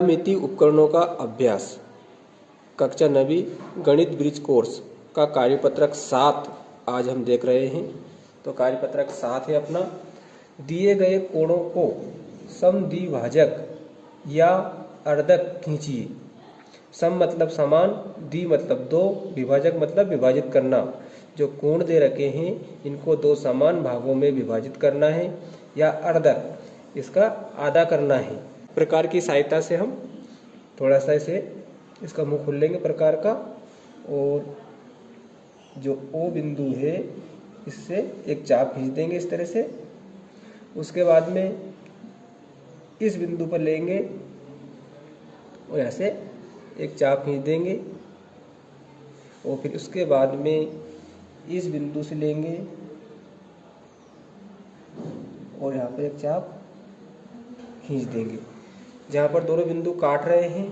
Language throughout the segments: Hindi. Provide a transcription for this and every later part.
ज्यामितीय उपकरणों का अभ्यास कक्षा 9वीं गणित ब्रिज कोर्स का कार्यपत्रक 7 आज हम देख रहे हैं। तो कार्यपत्रक 7 है अपना, दिए गए कोणों को समद्विभाजक या अर्धक खींचिए। सम मतलब समान, द्वि मतलब दो, विभाजक मतलब विभाजित करना। जो कोण दे रखे हैं इनको दो समान भागों में विभाजित करना है या अर्धक इसका आधा करना है। प्रकार की सहायता से हम थोड़ा सा इसे इसका मुंह खोल लेंगे प्रकार का, और जो O बिंदु है इससे एक चाप खींच देंगे इस तरह से। उसके बाद में इस बिंदु पर लेंगे और यहाँ से एक चाप खींच देंगे, और फिर उसके बाद में इस बिंदु से लेंगे और यहाँ पर एक चाप खींच देंगे। जहाँ पर दोनों बिंदु काट रहे हैं,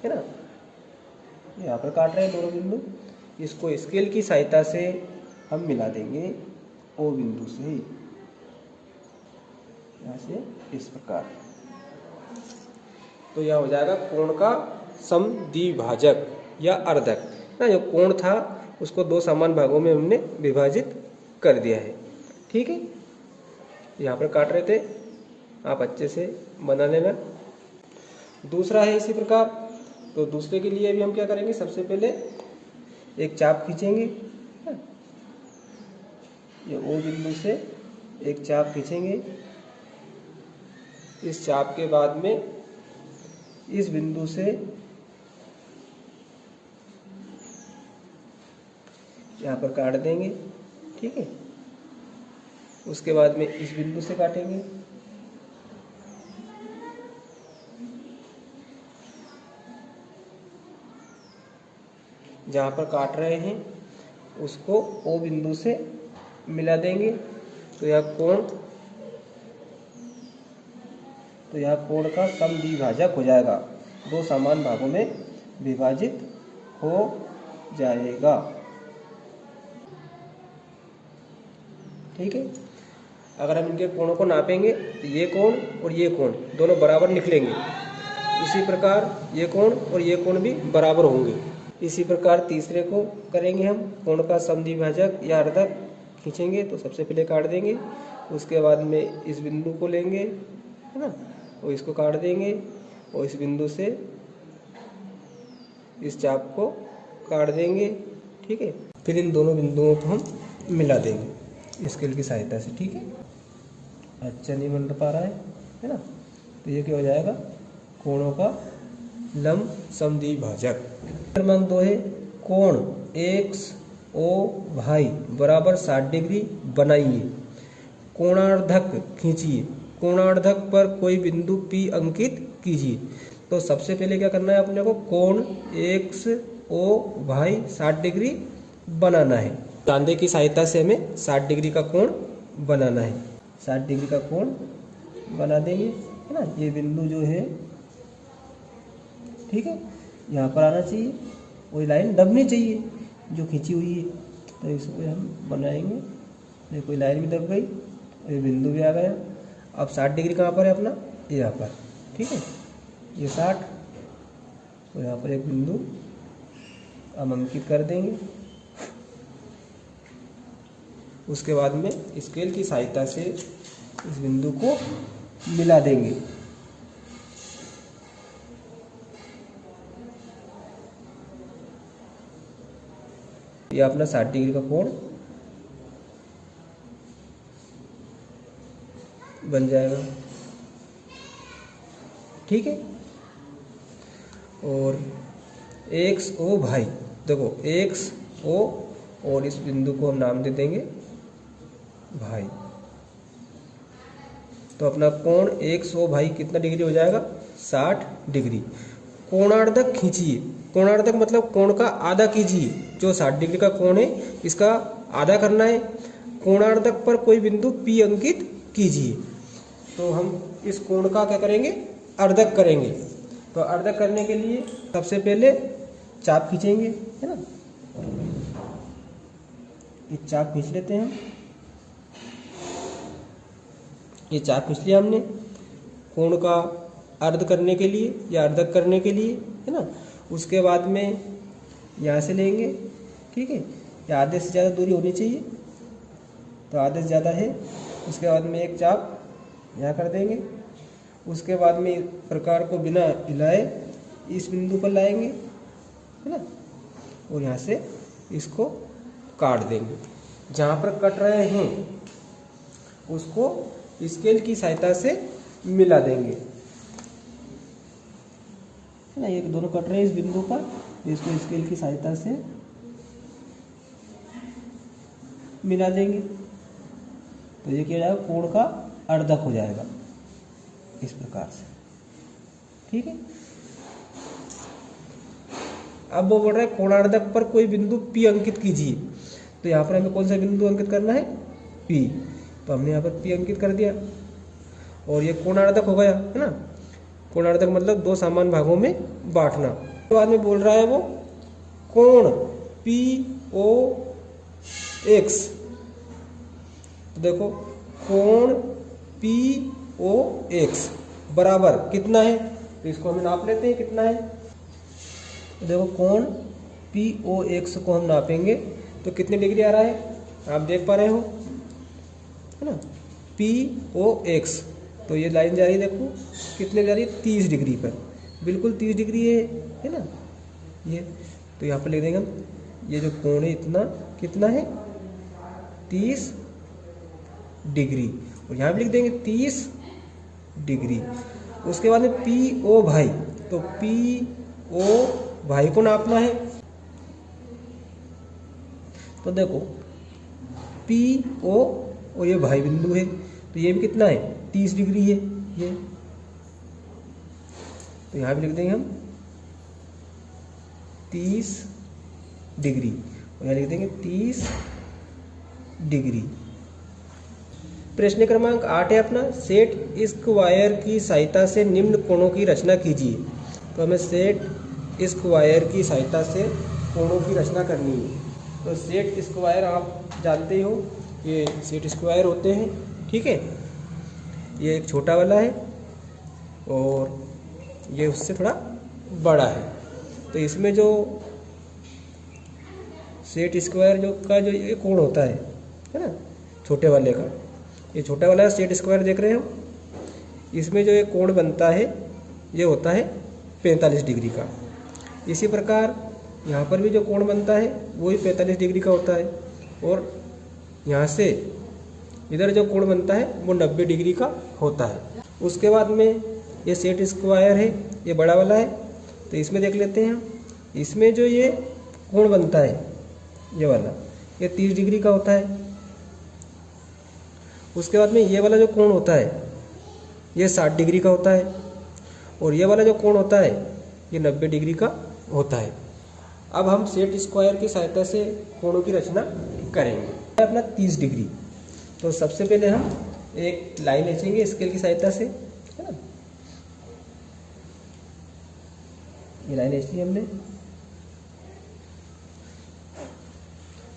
है ना, यहाँ पर काट रहे हैं दोनों बिंदु, इसको स्केल की सहायता से हम मिला देंगे O बिंदु से, यहाँ से इस प्रकार। तो यह हो जाएगा कोण का समद्विभाजक या अर्धक ना। जो कोण था उसको दो समान भागों में हमने विभाजित कर दिया है। ठीक है, यहाँ पर काट रहे थे, आप अच्छे से बना लेना। दूसरा है इसी प्रकार। तो दूसरे के लिए भी हम क्या करेंगे, सबसे पहले एक चाप खींचेंगे, ये O बिंदु से एक चाप खींचेंगे। इस चाप के बाद में इस बिंदु से यहाँ पर काट देंगे। ठीक है, उसके बाद में इस बिंदु से काटेंगे, जहाँ पर काट रहे हैं उसको O बिंदु से मिला देंगे। तो यह कोण का समद्विभाजक हो जाएगा, दो समान भागों में विभाजित हो जाएगा। ठीक है, अगर हम इनके कोणों को नापेंगे तो ये कोण और ये कोण दोनों बराबर निकलेंगे। इसी प्रकार ये कोण और ये कोण भी बराबर होंगे। इसी प्रकार तीसरे को करेंगे हम, कोण का समद्विभाजक या अर्धक खींचेंगे। तो सबसे पहले काट देंगे, उसके बाद में इस बिंदु को लेंगे, है ना, और इसको काट देंगे, और इस बिंदु से इस चाप को काट देंगे। ठीक है, फिर इन दोनों बिंदुओं को हम मिला देंगे स्केल की सहायता से। ठीक है, अच्छा नहीं बन पा रहा है ना। तो ये क्या हो जाएगा, कोणों का लंब समद्विभाजक। क्रमांक 2 है, कोण XOY बराबर 60 डिग्री बनाइए। कोणार्धक खींचिए। कोणार्धक पर कोई बिंदु P अंकित कीजिए। तो सबसे पहले क्या करना है अपने को, कोण XOY 60 डिग्री बनाना है। तांबे की सहायता से हमें 60 डिग्री का कोण बनाना है। 60 डिग्री का कोण बना देंगे, है ना। ये बिंदु जो है, ठीक है, यहाँ पर आना चाहिए, वही लाइन दबनी चाहिए जो खींची हुई है। तो इसको हम बनाएंगे, देखो लाइन भी दब गई, ये बिंदु भी आ गया। अब 60 डिग्री कहाँ पर है अपना, यहाँ पर। ठीक है, ये 60, तो यहाँ पर एक बिंदु हम अंकित कर देंगे। उसके बाद में स्केल की सहायता से इस बिंदु को मिला देंगे। यह अपना 60 डिग्री का कोण बन जाएगा। ठीक है, और XOY, देखो XO और इस बिंदु को हम नाम दे देंगे भाई। तो अपना कोण XOY कितना डिग्री हो जाएगा, 60 डिग्री। कोणार्धक खींचिए। कोणार्धक मतलब कोण का आधा कीजिए। जो 60 डिग्री का कोण है इसका आधा करना है। कोणार्धक पर कोई बिंदु P अंकित कीजिए। तो हम इस कोण का क्या करेंगे, अर्धक करेंगे। तो अर्धक करने के लिए सबसे पहले चाप खींचेंगे, है ना। ये चाप खींच लेते हैं हम, ये चाप खींच लिया हमने। कोण का अर्ध करने के लिए या अर्धक करने के लिए, है ना। उसके बाद में यहाँ से लेंगे, ठीक है, या आधे से ज़्यादा दूरी होनी चाहिए, तो आधे से ज़्यादा है। उसके बाद में एक चाप यहाँ कर देंगे। उसके बाद में इस प्रकार को बिना हिलाए इस बिंदु पर लाएंगे, है ना, और यहाँ से इसको काट देंगे। जहाँ पर कट रहे हैं उसको स्केल की सहायता से मिला देंगे, है ना। ये दोनों कट रहे हैं इस बिंदु पर, इसको स्केल की सहायता से मिला देंगे, तो ये क्या हो जाएगा, कोण का अर्धक हो जाएगा इस प्रकार से, ठीक है। अब वो बोल रहा है कोणार्धक पर कोई बिंदु P अंकित कीजिए। तो यहाँ पर हमें कौन सा बिंदु अंकित करना है, P। तो हमने यहाँ पर P अंकित कर दिया और ये कोणार्धक हो गया, है ना। कोणार्धक मतलब दो समान भागों में बांटना। तो बाद में बोल रहा है वो कोण POX। तो देखो कोण POX बराबर कितना है, तो इसको हम नाप लेते हैं कितना है। तो देखो कोण POX को हम नापेंगे तो कितने डिग्री आ रहा है, आप देख पा रहे हो, है ना, POX। तो ये लाइन जा रही है, देखो कितने जा रही है, 30 डिग्री पर, बिल्कुल 30 डिग्री है ना ये। तो यहाँ पर लिख देंगे हम, ये जो कोण है इतना कितना है, 30 डिग्री, और यहाँ भी लिख देंगे 30 डिग्री। उसके बाद में PO भाई, तो PO भाई को नापना है। तो देखो PO और ये भाई बिंदु है, तो ये भी कितना है, 30 डिग्री है ये। तो यहाँ भी लिख देंगे हम 30 डिग्री, और यहाँ लिख देंगे 30 डिग्री। प्रश्न क्रमांक 8 है अपना, सेट स्क्वायर की सहायता से निम्न कोणों की रचना कीजिए। तो हमें सेट स्क्वायर की सहायता से कोणों की रचना करनी है। तो सेट स्क्वायर आप जानते ही हो, ये सेट स्क्वायर होते हैं, ठीक है। ये एक छोटा वाला है और ये उससे थोड़ा बड़ा है। तो इसमें जो सेट स्क्वायर जो ये कोण होता है ना, छोटे वाले का, ये छोटा वाला सेट स्क्वायर देख रहे हो, इसमें जो ये कोण बनता है ये होता है 45 डिग्री का। इसी प्रकार यहाँ पर भी जो कोण बनता है वो ही 45 डिग्री का होता है, और यहाँ से इधर जो कोण बनता है वो 90 डिग्री का होता है। उसके बाद में ये सेट स्क्वायर है, ये बड़ा वाला है, तो इसमें देख लेते हैं। इसमें जो ये कोण बनता है ये वाला, ये 30 डिग्री का होता है। उसके बाद में ये वाला जो कोण होता है ये 60 डिग्री का होता है, और ये वाला जो कोण होता है ये 90 डिग्री का होता है। अब हम सेट स्क्वायर की सहायता से कोणों की रचना करेंगे। अपना 30 डिग्री, तो सबसे पहले हम एक लाइन खींचेंगे स्केल की सहायता से, है ना। ये लाइन खींच ली हमने।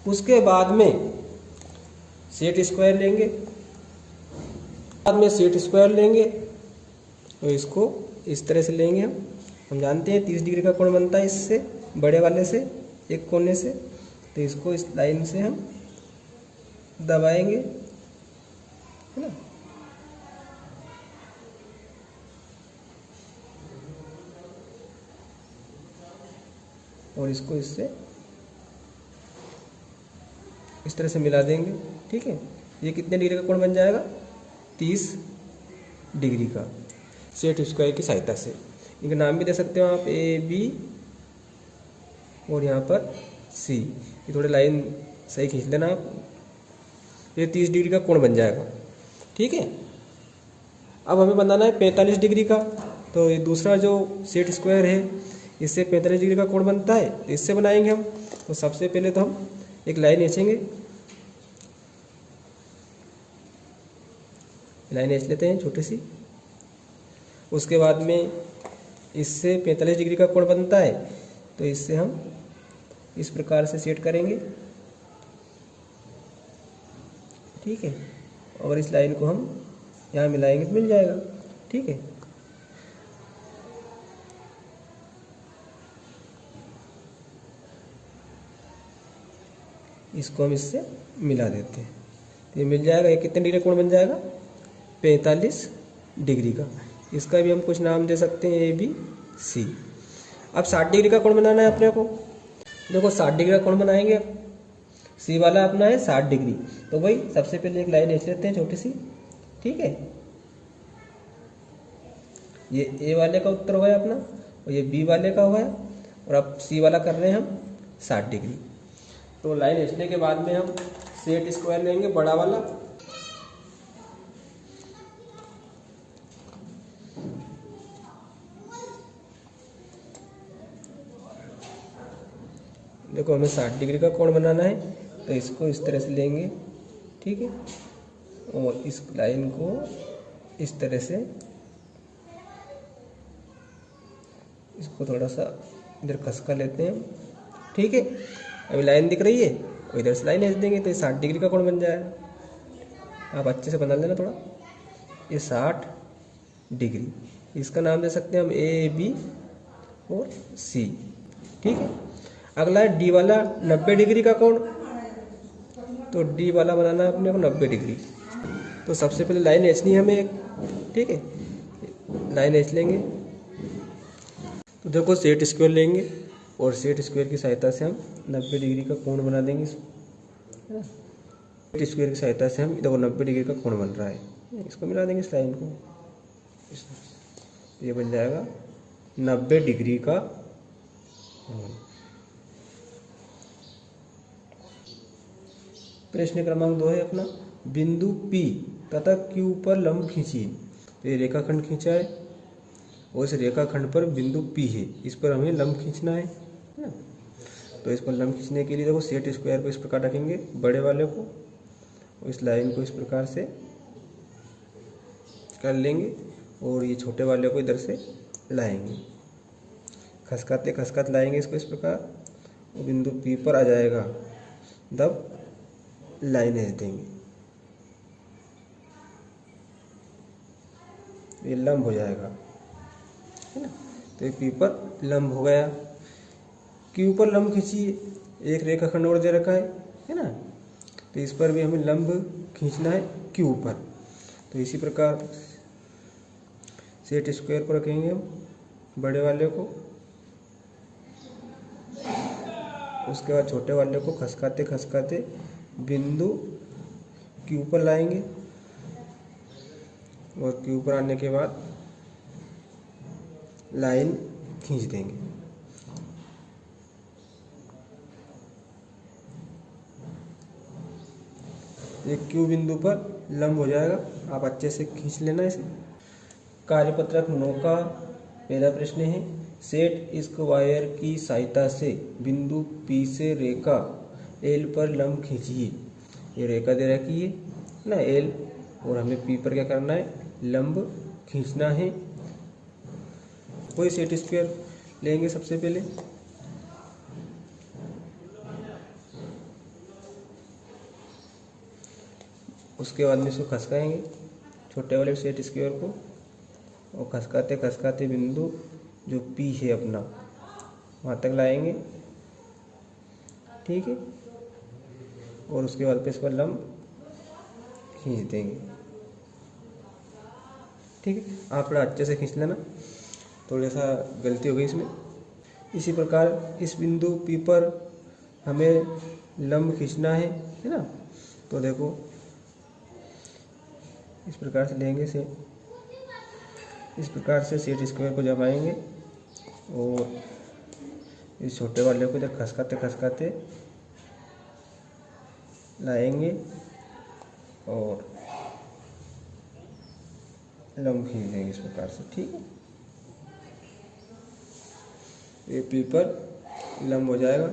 उसके बाद में सेट स्क्वायर लेंगे, बाद में सेट स्क्वायर लेंगे, तो इसको इस तरह से लेंगे हम जानते हैं 30 डिग्री का कोण बनता है इससे, बड़े वाले से, एक कोने से। तो इसको इस लाइन से हम दबाएंगे, है ना। और इसको इससे इस तरह से मिला देंगे, ठीक है। ये कितने डिग्री का कोण बन जाएगा, 30 डिग्री का, सेट स्क्वायर की सहायता से। इनका नाम भी दे सकते हो आप, AB और यहाँ पर C। ये थोड़े लाइन सही खींच लेना आप, ये 30 डिग्री का कोण बन जाएगा, ठीक है। अब हमें बनाना है 45 डिग्री का। तो ये दूसरा जो सेट स्क्वायर है इससे 45 डिग्री का कोण बनता है, तो इससे बनाएंगे हम। तो सबसे पहले तो हम एक लाइन खींचेंगे, लाइन खींच लेते हैं छोटी सी। उसके बाद में इससे 45 डिग्री का कोण बनता है, तो इससे हम इस प्रकार से सेट करेंगे, ठीक है। और इस लाइन को हम यहाँ मिलाएंगे तो मिल जाएगा, ठीक है। इसको हम इससे मिला देते हैं तो ये मिल जाएगा। ये कितने डिग्री का कोण बन जाएगा? 45 डिग्री का। इसका भी हम कुछ नाम दे सकते हैं ABC। अब 60 डिग्री का कोण बनाना है अपने को। देखो 60 डिग्री का कोण बनाएंगे। सी वाला अपना है 60 डिग्री, तो भाई सबसे पहले एक लाइन खींच लेते हैं छोटी सी, ठीक है। ये ए वाले का उत्तर हुआ है अपना और ये बी वाले का हुआ है, और अब सी वाला कर रहे हैं हम 60 डिग्री। तो लाइन खींचने के बाद में हम सेट स्क्वायर लेंगे बड़ा वाला। देखो हमें 60 डिग्री का कोण बनाना है, तो इसको इस तरह से लेंगे, ठीक है, और इस लाइन को इस तरह से, इसको थोड़ा सा इधर खसका लेते हैं, ठीक है। अभी लाइन दिख रही है और इधर से लाइन खींच देंगे तो ये 60 डिग्री का कोण बन जाएगा। आप अच्छे से बना लेना थोड़ा। ये 60 डिग्री, इसका नाम दे सकते हैं हम AB और C, ठीक है। अगला है डी वाला 90 डिग्री का कोण, तो डी वाला बनाना है अपने को 90 डिग्री। तो सबसे पहले लाइन खींचनी है हमें एक, ठीक है, लाइन खींच लेंगे। तो देखो सेट स्क्वायर लेंगे और सेट स्क्वायर की सहायता से हम 90 डिग्री का कोण बना देंगे, है ना। सेट स्क्वायर की सहायता से हम देखो 90 डिग्री का कोण बन रहा है, इसको मिला देंगे इस लाइन को, ये बन जाएगा 90 डिग्री का कोण। प्रश्न क्रमांक 2 है अपना, बिंदु P तथा Q पर लंब खींचिए। तो ये रेखाखंड खींचा है और इस रेखाखंड पर बिंदु P है, इस पर हमें लंब खींचना है ना। तो इस पर लंब खींचने के लिए देखो सेट स्क्वायर को इस प्रकार रखेंगे बड़े वाले को, और इस लाइन को इस प्रकार से कर लेंगे और ये छोटे वाले को इधर से लाएंगे, खसकाते खसकाते लाएंगे इसको इस प्रकार, और बिंदु P पर आ जाएगा, तब लाइन खींच देंगे, ये लंब हो जाएगा, है ना। तो P पर लंब हो गया। Q पर लंब खींचिए, एक रेखाखंड और दे रखा है ना, तो इस पर भी हमें लंब खींचना है Q पर। तो इसी प्रकार सेट स्क्वायर को रखेंगे हम बड़े वाले को, उसके बाद छोटे वाले को खसकाते खसकाते बिंदु Q पर लाएंगे, और Q पर आने के बाद लाइन खींच देंगे। ये Q बिंदु पर लंब हो जाएगा, आप अच्छे से खींच लेना इसे। कार्यपत्रक 9 का पहला प्रश्न है, सेट स्क्वायर की सहायता से बिंदु P से रेखा L पर लंब खींचिए। ये रेखा दे रखी है ना L, और हमें P पर क्या करना है, लंब खींचना है। कोई सेट स्क्वायर लेंगे सबसे पहले, उसके बाद में इसको खसकाएंगे छोटे वाले सेट स्क्वायर को, और खसकाते खसकाते बिंदु जो P है अपना वहाँ तक लाएंगे, ठीक है, और उसके बाद पे इस पर लंब खींच देंगे, ठीक है। आप थोड़ा अच्छे से खींच लेना, थोड़ा सा गलती हो गई इसमें। इसी प्रकार इस बिंदु P पर हमें लंब खींचना है ना। तो देखो इस प्रकार से लेंगे से, इस प्रकार से सेट स्क्वायर को जमाएंगे और इस छोटे वाले को इधर खसकाते खसकाते लाएंगे और लंब खींच देंगे इस प्रकार से, ठीक है। ये P पर लंब हो जाएगा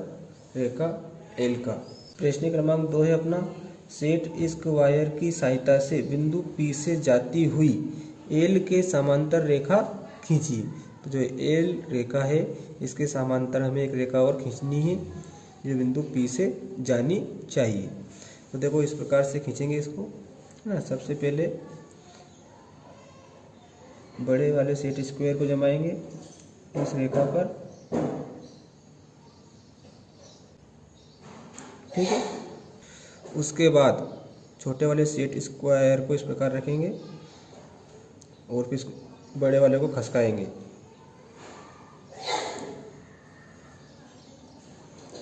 रेखा L का। प्रश्न क्रमांक 2 है अपना, सेट स्क्वायर की सहायता से बिंदु P से जाती हुई L के समांतर रेखा खींचिए। तो जो L रेखा है इसके समांतर हमें एक रेखा और खींचनी है जो बिंदु P से जानी चाहिए। तो देखो इस प्रकार से खींचेंगे इसको ना। सबसे पहले बड़े वाले सेट स्क्वायर को जमाएंगे इस रेखा पर, ठीक है, उसके बाद छोटे वाले सेट स्क्वायर को इस प्रकार रखेंगे और फिर बड़े वाले को खसकाएंगे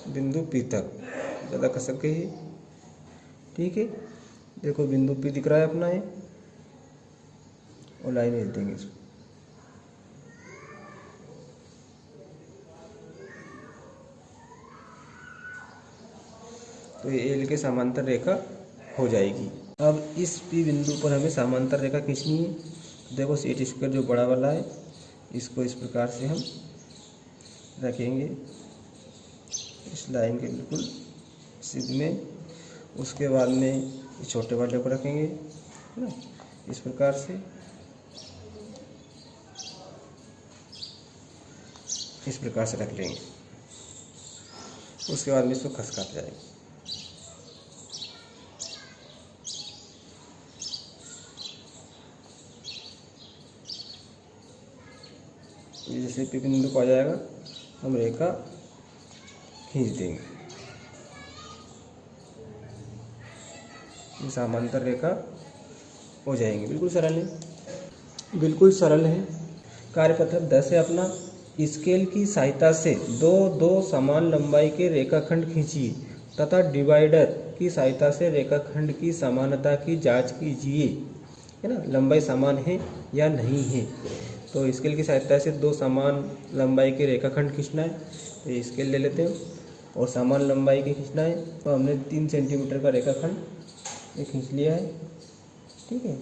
बिंदु P तक, ज़्यादा खसक गई है। ठीक है, देखो बिंदु P दिख रहा है अपना ये, और लाइन भेज देंगे इसको। तो ये एल के समांतर रेखा हो जाएगी। अब इस P बिंदु पर हमें समांतर रेखा खींचनी है। देखो सेट स्क्वायर जो बड़ा वाला है इसको इस प्रकार से हम रखेंगे इस लाइन के बिल्कुल सीध में। उसके बाद में छोटे वाले को रखेंगे, है ना, इस प्रकार से, इस प्रकार से रख लेंगे। उसके बाद में इसको खसकाते जाएंगे। जैसे P बिंदु को आ जाएगा हम रेखा खींच देंगे, ये समांतर रेखा हो जाएंगे। बिल्कुल सरल है, बिल्कुल सरल है। कार्यपत्रक 10 है अपना, स्केल की सहायता से दो समान लंबाई के रेखाखंड खींचिए तथा डिवाइडर की सहायता से रेखाखंड की समानता की जांच कीजिए, है ना, लंबाई समान है या नहीं है। तो स्केल की सहायता से दो समान लंबाई के रेखाखंड खींचना है, तो ये स्केल ले लेते हैं और समान लंबाई के खींचना है। तो हमने 3 सेंटीमीटर का रेखाखंड ये खींच लिया है। ठीक है,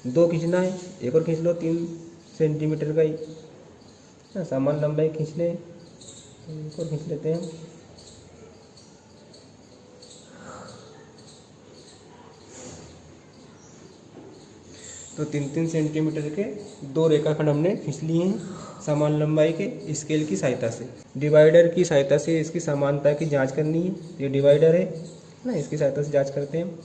2 खींचना है, एक और खींच लो 3 सेंटीमीटर का ही, समान लंबाई खींच लें, एक और खींच लेते हैं। तो 3-3 सेंटीमीटर के 2 रेखाखंड हमने खींच लिए हैं समान लंबाई के स्केल की सहायता से। डिवाइडर की सहायता से इसकी समानता की जांच करनी है। ये डिवाइडर है ना, इसकी सहायता से जांच करते हैं।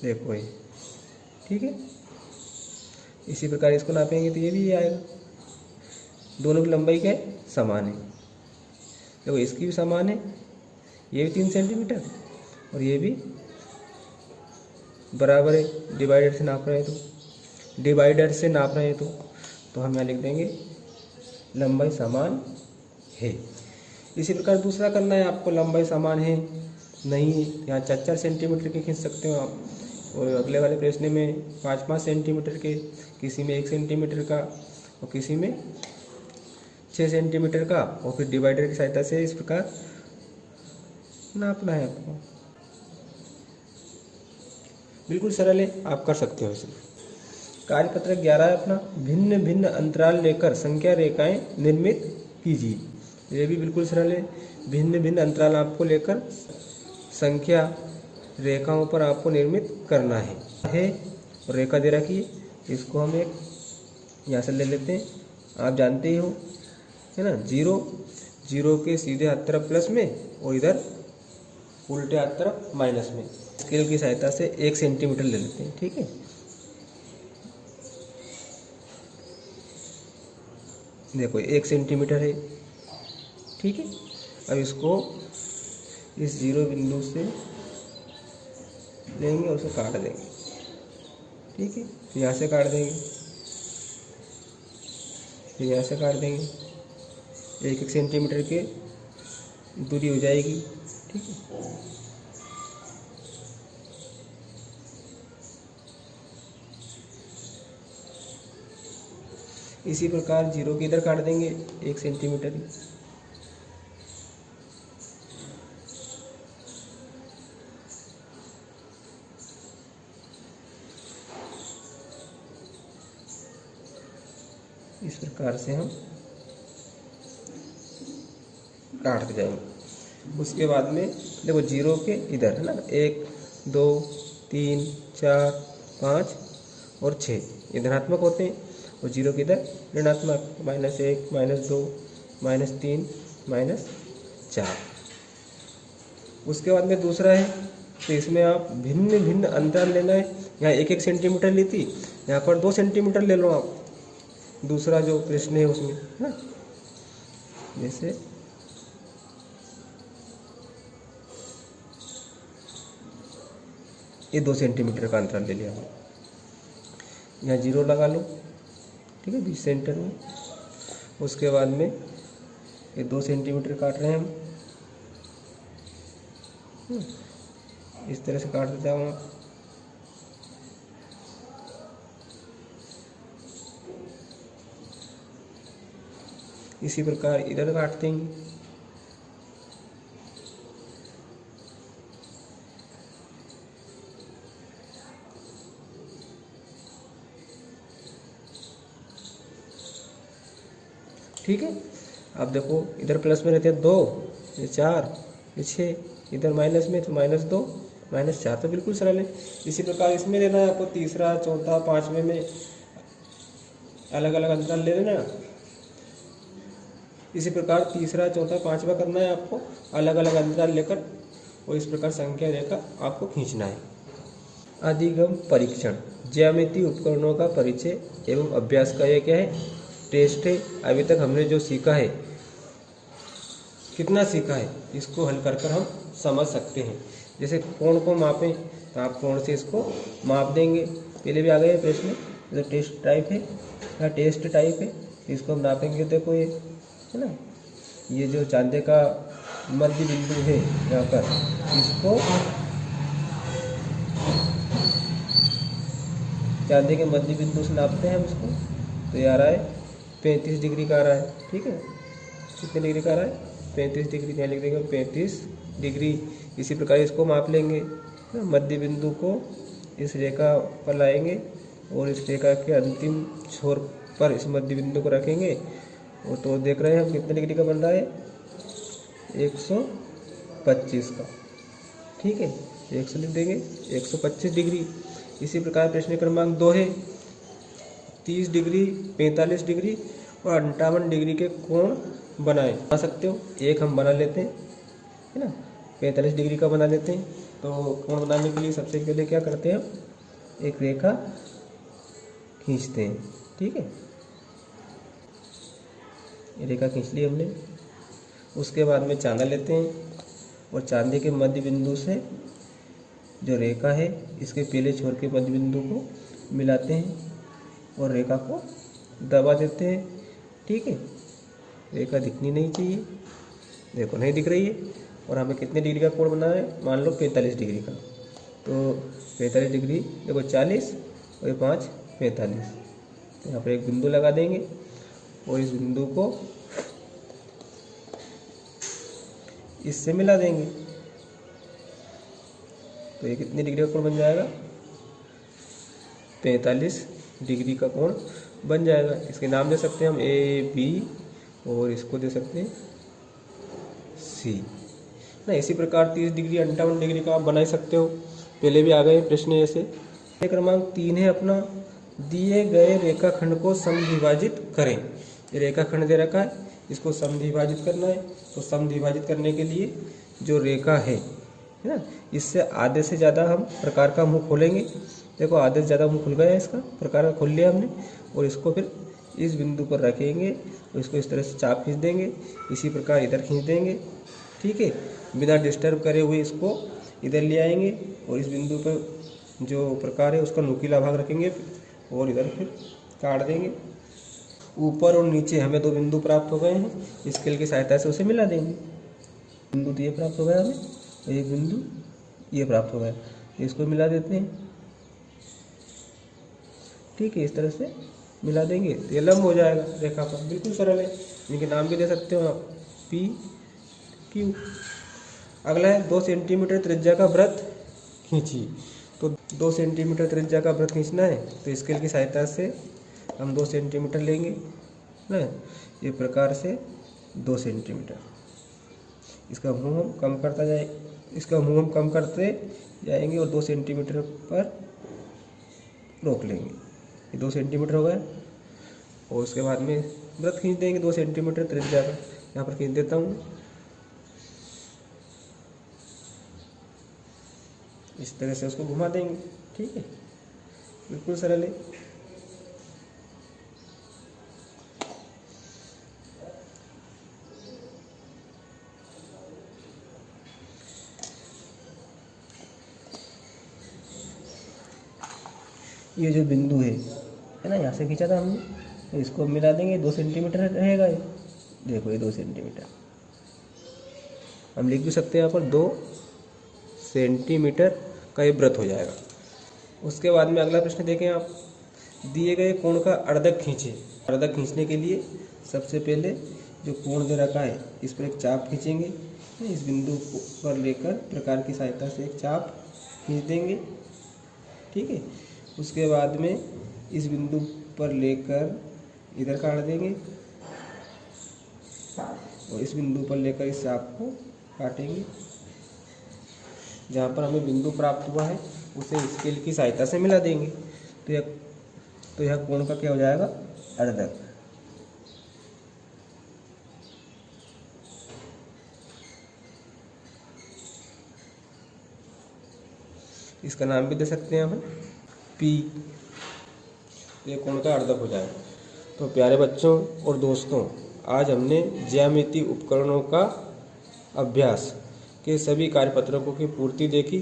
देखो ये, ठीक है, इसी प्रकार इसको नापेंगे तो ये भी ये आएगा। दोनों की लंबाई क्या है, समान है। देखो इसकी भी समान है, ये भी 3 सेंटीमीटर और ये भी बराबर है। डिवाइडर से नाप रहे हैं तो, डिवाइडर से नाप रहे हैं तो हम यहाँ लिख देंगे लंबाई समान है। इसी प्रकार दूसरा करना है आपको, लंबाई समान है नहीं है, यहाँ 4-4 सेंटीमीटर के खींच सकते हो आप, और अगले वाले प्रश्न में 5-5 सेंटीमीटर के, किसी में 1 सेंटीमीटर का और किसी में 6 सेंटीमीटर का, और फिर डिवाइडर की सहायता से इस प्रकार नापना है आपको। बिल्कुल सरल है, आप कर सकते हो इसे। कार्यपत्रक 11 है अपना, भिन्न भिन्न अंतराल लेकर संख्या रेखाएं निर्मित कीजिए। ये भी बिल्कुल सरल है। भिन्न भिन्न अंतराल आपको लेकर संख्या रेखाओं पर आपको निर्मित करना है। और रेखा दे रखी है, इसको हम एक यहाँ से ले लेते हैं। आप जानते ही हो, है ना, 0 के सीधे हाथ तरफ प्लस में और इधर उल्टे हाथ तरफ माइनस में। स्केल की सहायता से 1 सेंटीमीटर ले लेते हैं। ठीक है, देखो 1 सेंटीमीटर है। ठीक है, अब इसको इस 0 बिंदु से लेंगे और उसे काट देंगे। ठीक है, तो यहाँ से काट देंगे, फिर यहाँ से काट देंगे, 1-1 सेंटीमीटर के दूरी हो जाएगी। ठीक है, इसी प्रकार 0 के इधर काट देंगे 1 सेंटीमीटर ही। इस प्रकार से हम काटते जाएंगे। उसके बाद में देखो 0 के इधर, है ना, 1 2 3 4 5 और 6 ये धनात्मक होते हैं, और 0 के इधर ऋणात्मक, -1 -2 -3 -4। उसके बाद में दूसरा है, तो इसमें आप भिन्न भिन्न अंतराल लेना है। यहाँ 1-1 सेंटीमीटर ली थी, यहाँ पर 2 सेंटीमीटर ले लो आप। दूसरा जो प्रश्न है उसमें, है ना, जैसे ये 2 सेंटीमीटर का अंतराल ले लिया हमने, यहाँ 0 लगा लो, ठीक है, बीच सेंटर में। उसके बाद में ये 2 सेंटीमीटर काट रहे हैं हम, इस तरह से काट देता हूँ। इसी प्रकार इधर काट देंगे। ठीक है, अब देखो इधर प्लस में रहते हैं 2, ये 4, ये 6, इधर माइनस में तो -2 -4, तो बिल्कुल सरल है। इसी प्रकार इसमें लेना है आपको, तीसरा चौथा पाँचवें में अलग अलग अंतराल ले लेना। इसी प्रकार तीसरा चौथा पाँचवा करना है आपको, अलग अलग अंतराल लेकर, और इस प्रकार संख्या रेखा आपको खींचना है। अधिगम परीक्षण, ज्यामितीय उपकरणों का परिचय एवं अभ्यास का ये क्या है, टेस्ट है। अभी तक हमने जो सीखा है, कितना सीखा है, इसको हल कर कर हम समझ सकते हैं। जैसे कोण को मापें तो आप कोण से इसको माप देंगे, पहले भी आ गए प्रश्न। जैसे टेस्ट टाइप है या टेस्ट टाइप है, इसको हम नापेंगे। देखो ये है ना, ये जो चांदे का मध्य बिंदु है यहाँ पर, इसको चांदे के मध्य बिंदु से नापते हैं हम इसको, तो ये आ रहा है 35 डिग्री का आ रहा है। ठीक है, कितने डिग्री का आ रहा है, 35 डिग्री, यहाँ लिख देंगे 35 डिग्री। इसी प्रकार इसको माप लेंगे, मध्य बिंदु को इस रेखा पर लाएंगे और इस रेखा के अंतिम छोर पर इस मध्य बिंदु को रखेंगे, और तो देख रहे हैं हम कितने डिग्री का बन रहा है, 125 का। ठीक है, 100 लिख देंगे, 125 डिग्री। इसी प्रकार प्रश्न क्रमांक 2 है, 30 डिग्री, 45 डिग्री और 58 डिग्री के कोण बनाए। बना सकते हो, एक हम बना लेते हैं, है ना, 45 डिग्री का बना लेते हैं। तो कोण बनाने के लिए सबसे पहले क्या करते हैं, एक रेखा खींचते हैं। ठीक है, ये रेखा खींच ली हमने। उसके बाद में चांदा लेते हैं और चांदे के मध्य बिंदु से जो रेखा है, इसके पहले छोर के मध्य बिंदु को मिलाते हैं और रेखा को दबा देते हैं। ठीक है, रेखा दिखनी नहीं चाहिए, देखो नहीं दिख रही है। और हमें कितने डिग्री का कोण बनाना है, मान लो 45 डिग्री का। तो 45 डिग्री, देखो 40 और 5 45, तो यहाँ पर एक बिंदु लगा देंगे और इस बिंदु को इससे मिला देंगे। तो ये कितनी डिग्री का कोण बन जाएगा, 45 डिग्री का कोण बन जाएगा। इसके नाम दे सकते हैं हम ए बी, और इसको दे सकते हैं सी ना। इसी प्रकार 30 डिग्री 58 डिग्री का आप बना सकते हो, पहले भी आ गए प्रश्न ऐसे। क्रमांक 3 है अपना, दिए गए रेखाखंड को समद्विभाजित करें। ये रेखाखंड दे रखा है, इसको समद्विभाजित करना है। तो समद्विभाजित करने के लिए जो रेखा है ना, इससे आधे से ज़्यादा हम प्रकार का मुंह खोलेंगे। देखो आधे से ज़्यादा मुंह खुल गया है, इसका प्रकार का खोल लिया हमने, और इसको फिर इस बिंदु पर रखेंगे और इसको इस तरह से चाप खींच देंगे। इसी प्रकार इधर खींच देंगे। ठीक है, बिना डिस्टर्ब करे हुए इसको इधर ले आएंगे और इस बिंदु पर जो प्रकार है उसका नुकीला भाग रखेंगे और इधर फिर काट देंगे। ऊपर और नीचे हमें 2 बिंदु प्राप्त हो गए हैं, स्केल की सहायता से उसे मिला देंगे। बिंदु तो ये प्राप्त हो गया हमें, एक बिंदु ये प्राप्त हो गया, इसको मिला देते हैं। ठीक है, इस तरह से मिला देंगे तो ये लंब हो जाएगा रेखा पर, बिल्कुल सरल है। इनके नाम भी दे सकते हो आप, पी क्यू। अगला है 2 सेंटीमीटर त्रिज्या का वृत्त खींचिए। तो 2 सेंटीमीटर त्रिज्या का वृत्त खींचना है, तो स्केल की सहायता से हम 2 सेंटीमीटर लेंगे ना, ये प्रकार से 2 सेंटीमीटर। इसका मुंह हम कम करता जाए, इसका मुंह हम कम करते जाएंगे और 2 सेंटीमीटर पर रोक लेंगे। ये 2 सेंटीमीटर हो गया, और उसके बाद में वृत्त खींच देंगे 2 सेंटीमीटर त्रिज्या का। यहाँ पर खींच देता हूँ, इस तरह से उसको घुमा देंगे। ठीक है, बिल्कुल सरल है। ये जो बिंदु है ना, यहाँ से खींचा था हमने, तो इसको मिला देंगे, 2 सेंटीमीटर रहेगा ये। देखो ये 2 सेंटीमीटर, हम लिख भी सकते हैं यहाँ पर 2 सेंटीमीटर का ये वृत्त हो जाएगा। उसके बाद में अगला प्रश्न देखें आप, दिए गए कोण का अर्धक खींचे। अर्धक खींचने के लिए सबसे पहले जो कोण दे रखा है इस पर एक चाप खींचेंगे, इस बिंदु पर लेकर प्रकार की सहायता से एक चाप खींच देंगे, ठीक है। उसके बाद में इस बिंदु पर लेकर इधर काट देंगे और इस बिंदु पर लेकर इस चाप को काटेंगे। जहाँ पर हमें बिंदु प्राप्त हुआ है उसे स्केल की सहायता से मिला देंगे, तो यह कोण का क्या हो जाएगा, अर्धक। इसका नाम भी दे सकते हैं हम P, ये कोण का अर्धक हो जाएगा। तो प्यारे बच्चों और दोस्तों, आज हमने ज्यामितीय उपकरणों का अभ्यास के सभी कार्यपत्रकों की पूर्ति देखी,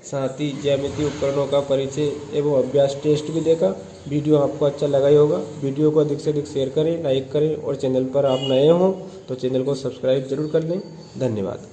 साथ ही ज्यामितीय उपकरणों का परिचय एवं अभ्यास टेस्ट भी देखा। वीडियो आपको अच्छा लगा ही होगा। वीडियो को अधिक से अधिक शेयर करें, लाइक करें और चैनल पर आप नए हों तो चैनल को सब्सक्राइब जरूर कर लें। धन्यवाद।